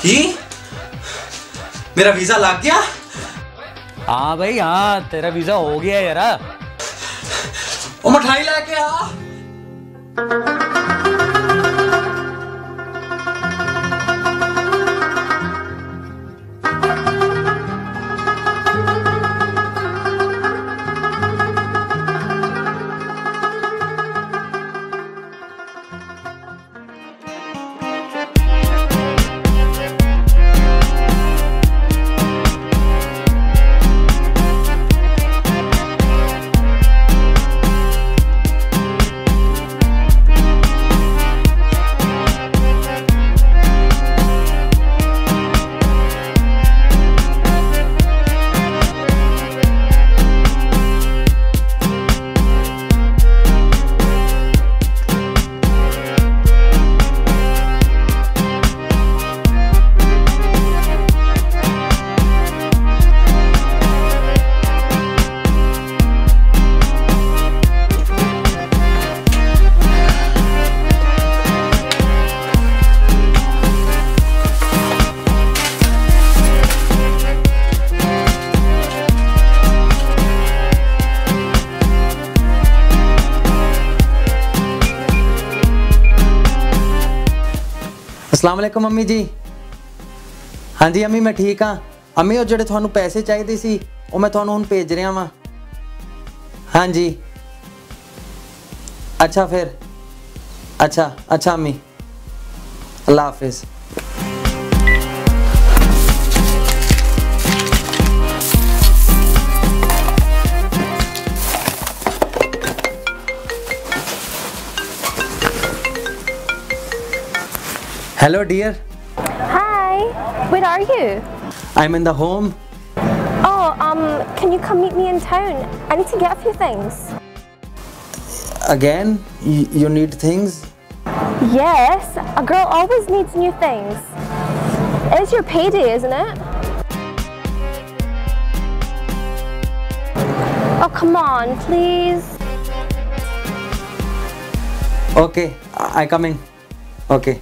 की मेरा वीजा लग गया? हाँ भाई हाँ, तेरा वीजा हो गया यार। ओ मिठाई लेके आ। अस्सलाम वालेकुम अम्मी जी। हाँ जी अम्मी मैं ठीक हाँ। अम्मी वो ਜਿਹੜੇ ਤੁਹਾਨੂੰ ਪੈਸੇ ਚਾਹੀਦੇ ਸੀ ਉਹ मैं ਤੁਹਾਨੂੰ ਹੁਣ ਭੇਜ ਰਿਹਾ ਵਾਂ। हाँ जी अच्छा फिर अच्छा अच्छा अम्मी अल्लाह हाफिज़। Hello dear. Hi, where are you? I'm in the home. Oh, can you come meet me in town? I need to get a few things. Again? You need things? Yes, a girl always needs new things. It's your payday, isn't it? Oh, come on, please. Okay, I coming. Okay.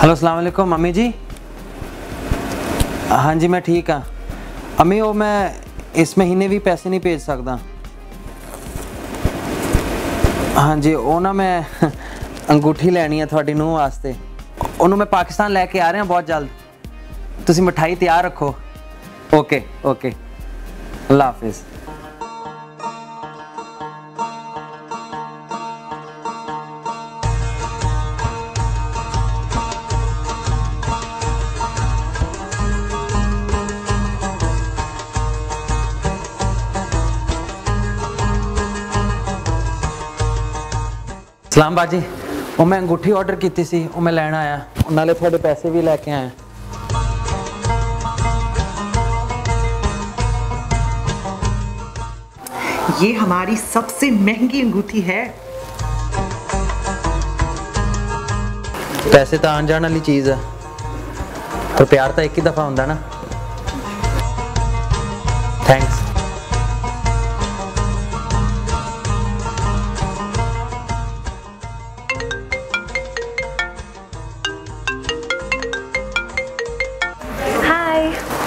Hello अस्सलाम वालेकुम mummy जी। हाँ जी मैं ठीक हाँ अम्मी। वो मैं इस महीने भी पैसे नहीं भेज सकता। हाँ जी वो ना मैं अंगूठी लैनी है थोड़ी नूंह वास्ते। उन्होंने मैं पाकिस्तान लैके आ रहे हैं बहुत जल्द। तुसी मिठाई तैयार रखो। ओके ओके अल्लाह हाफिज़। ਸਲਾਮ ਬਾਜੀ ਉਹ ਮੈਂ ਅੰਗੂਠੀ ਆਰਡਰ ਕੀਤੀ ਸੀ ਉਹ ਮੈਂ ਲੈਣ ਆਇਆ ਨਾਲੇ ਤੁਹਾਡੇ ਪੈਸੇ ਵੀ ਲੈ ਕੇ ਆਇਆ ये हमारी सबसे महंगी अंगूठी है। पैसे तो आन जाने वाली चीज है तो प्यार तो एक ही दफा होंदा ना thanks Hi.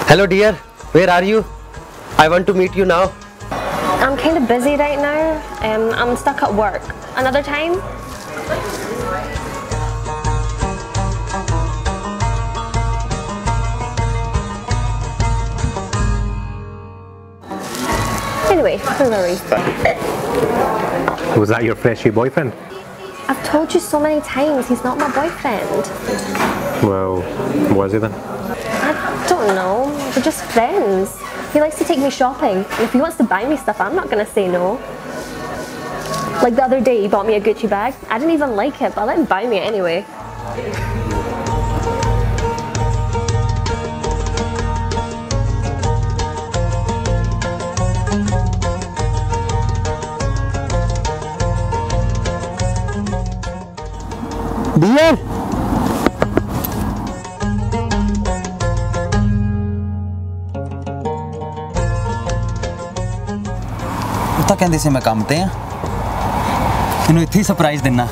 Hello dear, where are you? I want to meet you now. I'm kind of busy right now. I'm stuck at work. Another time? Anyway, where were we? Was that your freshie boyfriend? I've told you so many times he's not my boyfriend. Well, was he then? I don't know. We're just friends. He likes to take me shopping. And if he wants to buy me stuff, I'm not gonna say no. Like the other day, he bought me a Gucci bag. I didn't even like it, but I let him buy me it anyway. Dear ਤਾਂ ਕਹਿੰਦੀ ਸੀ ਮੈਂ ਕੰਮ ਤੇ ਆ ਇਹਨੂੰ ਇੱਥੇ ਹੀ ਸਰਪ੍ਰਾਈਜ਼ ਦੇਣਾ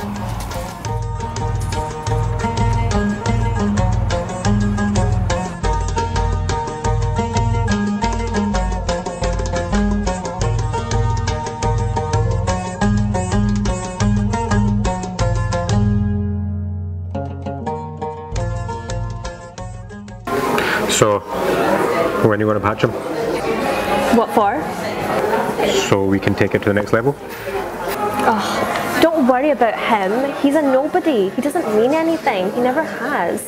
So, when you want to patch him? What for? So we can take it to the next level? Don't worry about him. He's a nobody. He doesn't mean anything. He never has.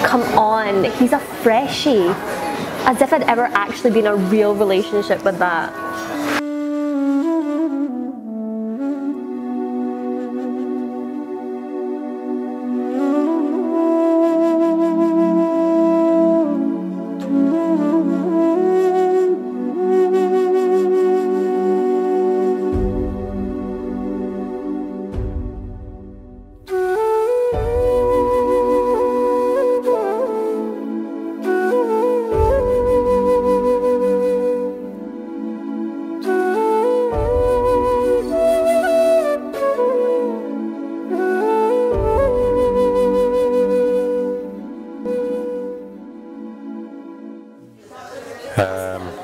Come on, he's a freshie. As if I'd ever actually been in a real relationship with that.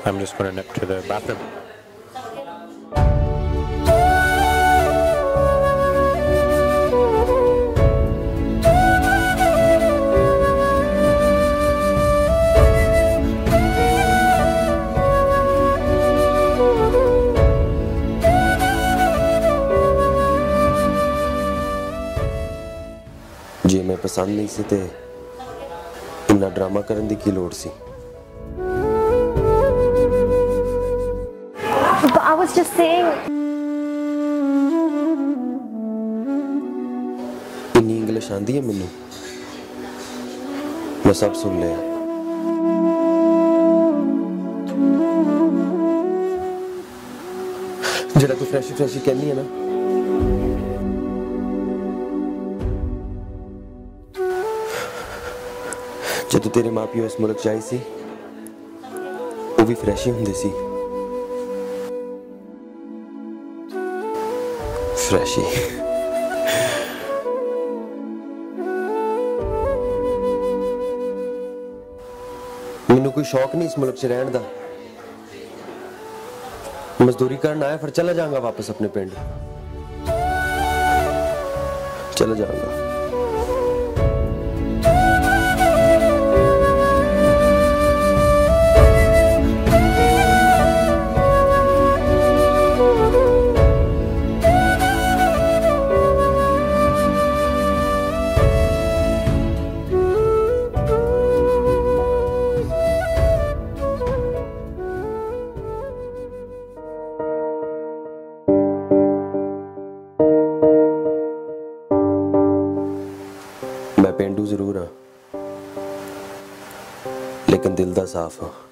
I'm just going to nip to the bathroom. ਜੇ ਮੈਂ ਪਸੰਦ ਨਹੀਂ ਸੀ ਤੇ ਇੰਨਾ drama ਕਰਨ ਦੀ ਕੀ ਲੋੜ ਸੀ But I was just saying. ਇੰਨੀ English ਆਂਦੀ ਹੈ ਮੈਨੂੰ ਮੈਂ ਸਭ ਸੁਣ ਲਿਆ ਜਿਹੜਾ ਤੂੰ ਫਰੈਸ਼ੀ ਫਰੈਸ਼ੀ ਕਹਿੰਦੀ ਹੈ ਨਾ ਜਦੋਂ ਤੇਰੇ ਮਾਪਿਓ ਇਸ ਮੁਲਕ 'ਚ ਆਏ ਸੀ ਉਹ ਵੀ ਫਰੈਸ਼ੀ ਹੁੰਦੇ ਸੀ ਫਰੈਸ਼ੀ ਮੈਨੂੰ ਕੋਈ ਸ਼ੌਕ ਨਹੀਂ ਇਸ ਮੁਲਕ 'ਚ ਰਹਿਣ ਦਾ ਮਜ਼ਦੂਰੀ ਕਰਨ ਆਇਆ ਫਿਰ ਚਲਾ ਜਾਵਾਂਗਾ ਵਾਪਸ ਆਪਣੇ ਪਿੰਡ ਚਲਾ ਜਾਵਾਂਗਾ पेंडू जरूर हाँ, लेकिन दिल दा साफ हाँ।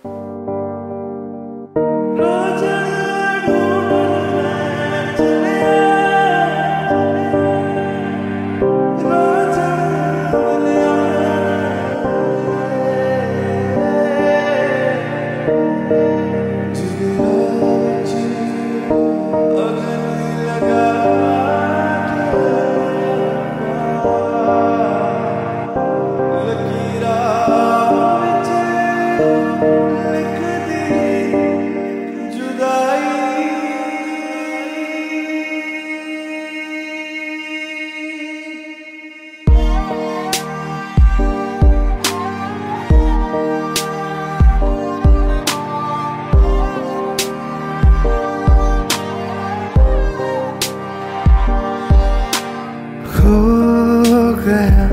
खो गया